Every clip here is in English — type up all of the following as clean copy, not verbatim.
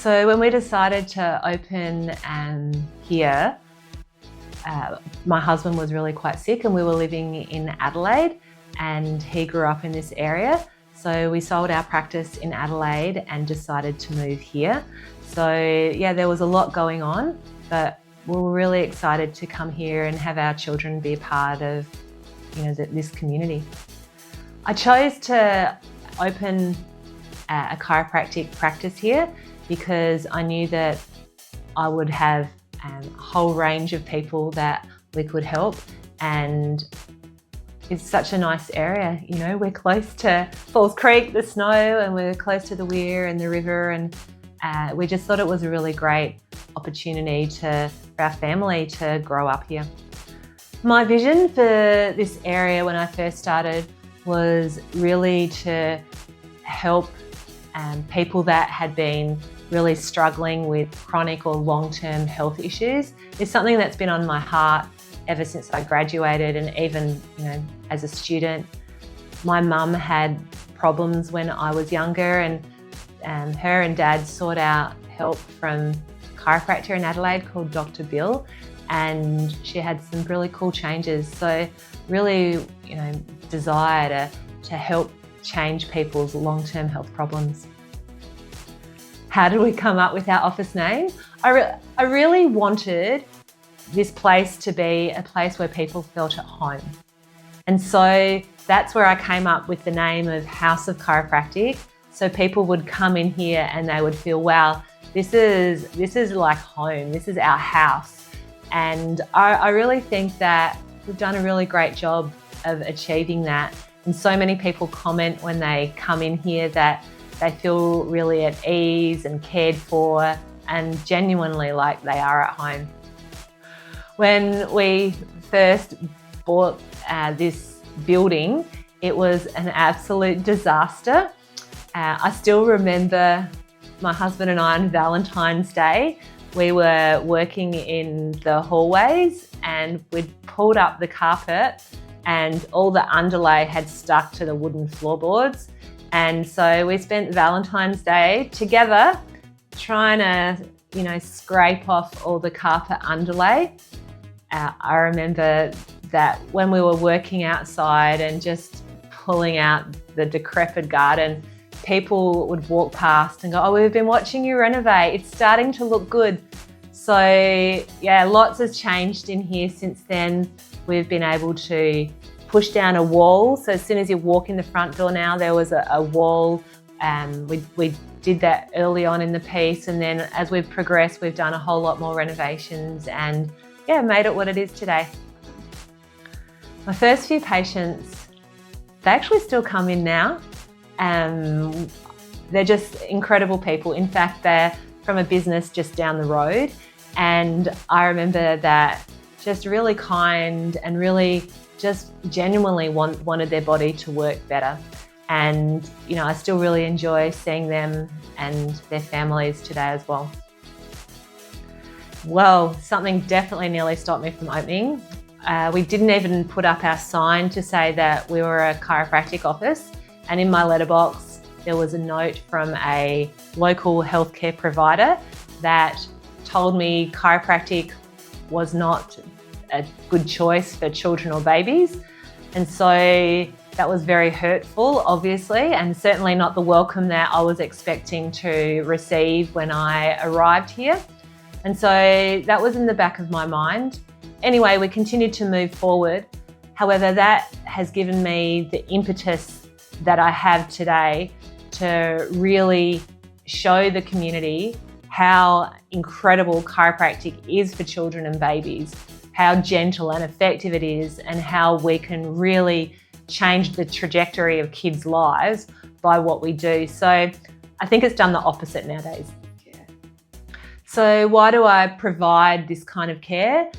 So when we decided to open here, my husband was really quite sick and we were living in Adelaide and he grew up in this area. So we sold our practice in Adelaide and decided to move here. So yeah, there was a lot going on, but we were really excited to come here and have our children be a part of, this community. I chose to open a chiropractic practice here because I knew that I would have a whole range of people that we could help, and it's such a nice area. We're close to Falls Creek, the snow, and we're close to the weir and the river, and we just thought it was a really great opportunity for our family to grow up here. My vision for this area when I first started was really to help people that had been really struggling with chronic or long-term health issues. It's something that's been on my heart ever since I graduated, and even as a student. My mum had problems when I was younger, and her and Dad sought out help from a chiropractor in Adelaide called Dr. Bill, and she had some really cool changes. So really, desire to help change people's long-term health problems. How did we come up with our office name? I really wanted this place to be a place where people felt at home. And so that's where I came up with the name of House of Chiropractic. So people would come in here and they would feel, wow, this is like home, this is our house. And I really think that we've done a really great job of achieving that. And so many people comment when they come in here that they feel really at ease and cared for and genuinely like they are at home. When we first bought this building, it was an absolute disaster. I still remember my husband and I on Valentine's Day. We were working in the hallways and we'd pulled up the carpet and all the underlay had stuck to the wooden floorboards. And so we spent Valentine's Day together trying to, scrape off all the carpet underlay. I remember that when we were working outside and just pulling out the decrepit garden, people would walk past and go, oh, we've been watching you renovate. It's starting to look good. So yeah, lots has changed in here since then. We've been able to push down a wall. So as soon as you walk in the front door now, there was a wall. We did that early on in the piece. And then as we've progressed, we've done a whole lot more renovations and yeah, made it what it is today. My first few patients, they actually still come in now. They're just incredible people. In fact, they're from a business just down the road. And I remember that just really kind and really just genuinely wanted their body to work better. And, I still really enjoy seeing them and their families today as well. Well, something definitely nearly stopped me from opening. We didn't even put up our sign to say that we were a chiropractic office. And in my letterbox, there was a note from a local healthcare provider that told me chiropractic was not a good choice for children or babies. And so that was very hurtful, obviously, and certainly not the welcome that I was expecting to receive when I arrived here. And so that was in the back of my mind. Anyway, we continued to move forward. However, that has given me the impetus that I have today to really show the community how incredible chiropractic is for children and babies, how gentle and effective it is, and how we can really change the trajectory of kids' lives by what we do. So I think it's done the opposite nowadays. So why do I provide this kind of care?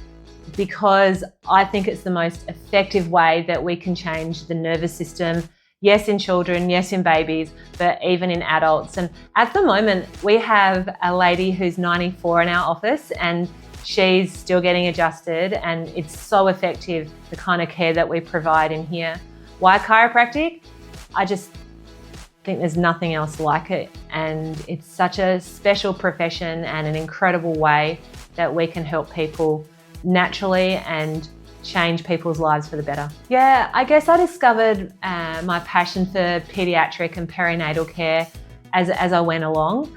Because I think it's the most effective way that we can change the nervous system. Yes, in children, yes, in babies, but even in adults. And at the moment, we have a lady who's 94 in our office and she's still getting adjusted, and it's so effective, the kind of care that we provide in here. Why chiropractic? think there's nothing else like it, and it's such a special profession and an incredible way that we can help people naturally and change people's lives for the better. Yeah, I guess I discovered my passion for paediatric and perinatal care as I went along.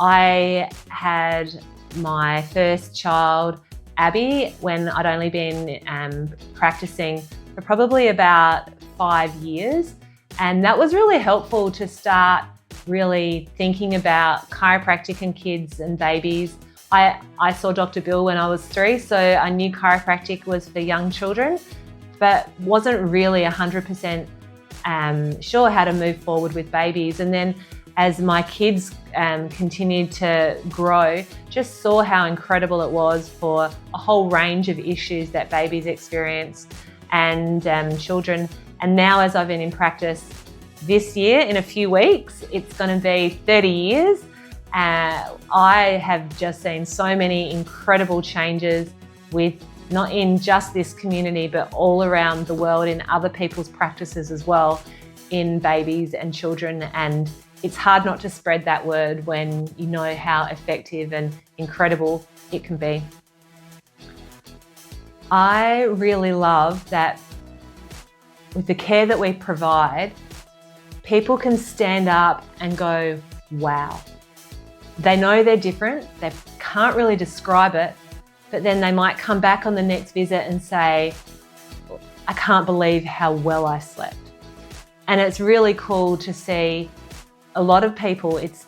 I had my first child, Abby, when I'd only been practicing for probably about 5 years. And that was really helpful to start really thinking about chiropractic and kids and babies. I saw Dr. Bill when I was 3, so I knew chiropractic was for young children, but wasn't really 100% sure how to move forward with babies. And then as my kids continued to grow, just saw how incredible it was for a whole range of issues that babies experience and children. And now as I've been in practice this year, in a few weeks, it's going to be 30 years. I have just seen so many incredible changes with not in just this community, but all around the world in other people's practices as well, in babies and children. And it's hard not to spread that word when you know how effective and incredible it can be. I really love that with the care that we provide, people can stand up and go, wow. They know they're different, they can't really describe it, but then they might come back on the next visit and say, I can't believe how well I slept. And it's really cool to see a lot of people, it's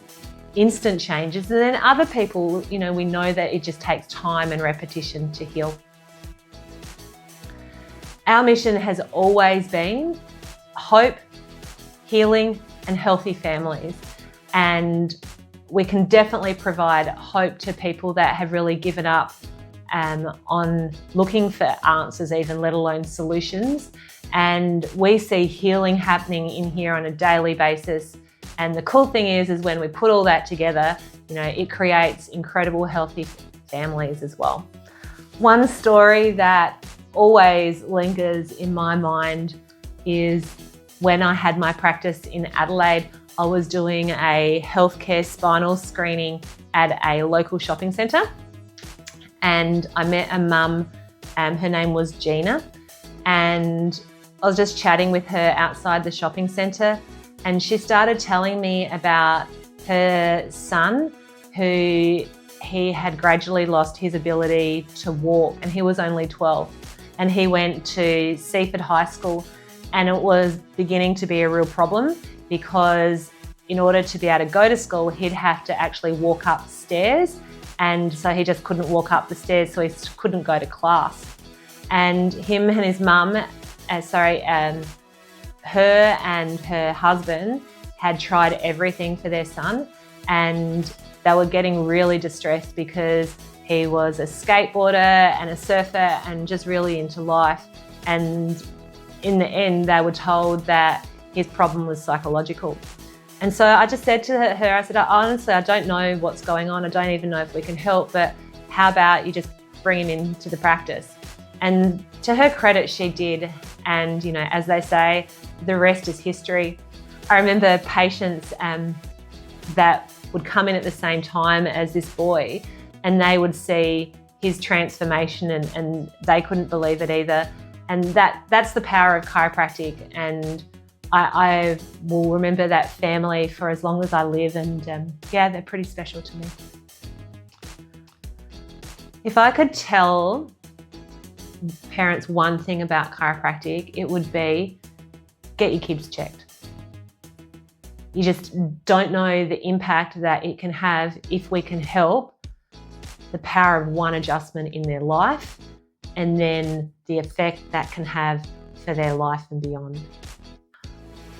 instant changes, and then other people, you know, we know that it just takes time and repetition to heal. Our mission has always been hope, healing, and healthy families. And we can definitely provide hope to people that have really given up on looking for answers even, let alone solutions. And we see healing happening in here on a daily basis. And the cool thing is when we put all that together, you know, it creates incredible healthy families as well. One story that always lingers in my mind is when I had my practice in Adelaide. I was doing a healthcare spinal screening at a local shopping centre, and I met a mum, her name was Gina, and I was just chatting with her outside the shopping centre, and she started telling me about her son, who he had gradually lost his ability to walk, and he was only 12, and he went to Seaford High School, and it was beginning to be a real problem, because in order to be able to go to school, he'd have to actually walk up stairs. And so he just couldn't walk up the stairs, so he couldn't go to class. And him and his mum, her and her husband had tried everything for their son, and they were getting really distressed because he was a skateboarder and a surfer and just really into life. And in the end, they were told that his problem was psychological. And so I just said to her, I said, honestly, I don't know what's going on. I don't even know if we can help, but how about you just bring him into the practice? And to her credit, she did. And, you know, as they say, the rest is history. I remember patients that would come in at the same time as this boy, and they would see his transformation, and they couldn't believe it either. And that's the power of chiropractic. And I will remember that family for as long as I live, and yeah, they're pretty special to me. If I could tell parents one thing about chiropractic, it would be get your kids checked. You just don't know the impact that it can have if we can help, the power of one adjustment in their life, and then the effect that can have for their life and beyond.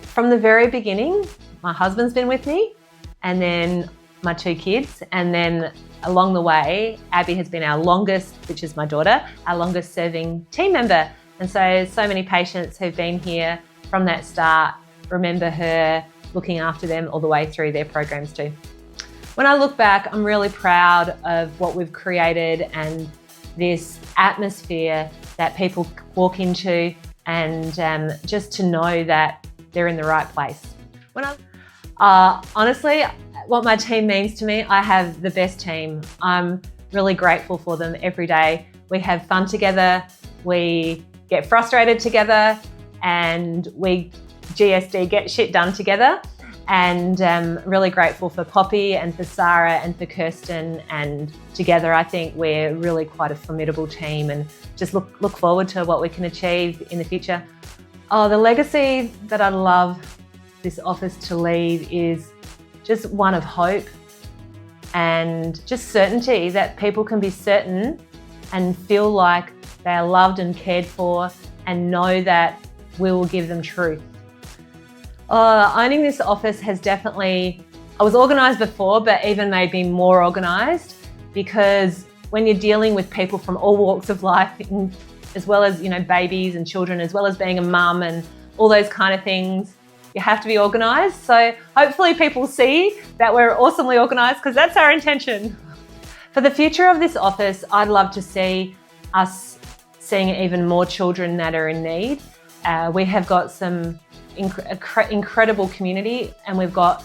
From the very beginning, my husband's been with me, and then my 2 kids, and then along the way, Abby has been our longest, which is my daughter, our longest serving team member. And so many patients who've been here from that start remember her looking after them all the way through their programs too. When I look back, I'm really proud of what we've created and this atmosphere that people walk into, and just to know that they're in the right place. Honestly, what my team means to me, I have the best team. I'm really grateful for them every day. We have fun together, we get frustrated together, and we GSD, get shit done together. And really grateful for Poppy and for Sarah and for Kirsten, and together I think we're really quite a formidable team, and just look forward to what we can achieve in the future. Oh, the legacy that I'd love this office to leave is just one of hope and just certainty, that people can be certain and feel like they are loved and cared for, and know that we will give them truth. Owning this office has definitely, I was organised before, but even made me more organised, because when you're dealing with people from all walks of life, as well as, you know, babies and children, as well as being a mum and all those kind of things, you have to be organised. So hopefully people see that we're awesomely organised, because that's our intention. For the future of this office, I'd love to see us seeing even more children that are in need. We have got some incredible community, and we've got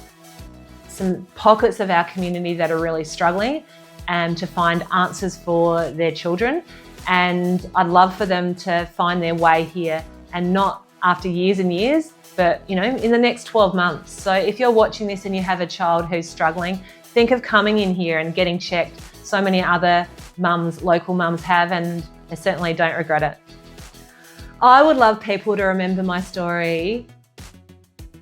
some pockets of our community that are really struggling to find answers for their children. And I'd love for them to find their way here, and not after years and years, but, you know, in the next 12 months. So if you're watching this and you have a child who's struggling, think of coming in here and getting checked. So many other mums, local mums have, and they certainly don't regret it. I would love people to remember my story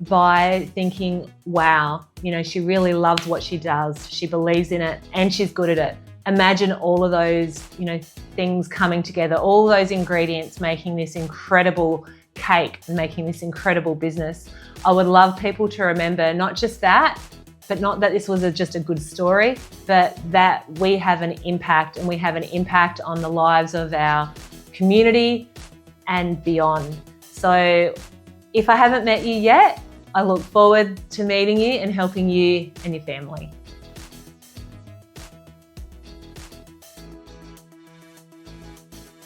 by thinking, wow, you know, she really loves what she does, she believes in it, and she's good at it. Imagine all of those, you know, things coming together, all those ingredients making this incredible cake and making this incredible business. I would love people to remember not just that, but not that this was just a good story, but that we have an impact, and we have an impact on the lives of our community and beyond. So if I haven't met you yet, I look forward to meeting you and helping you and your family.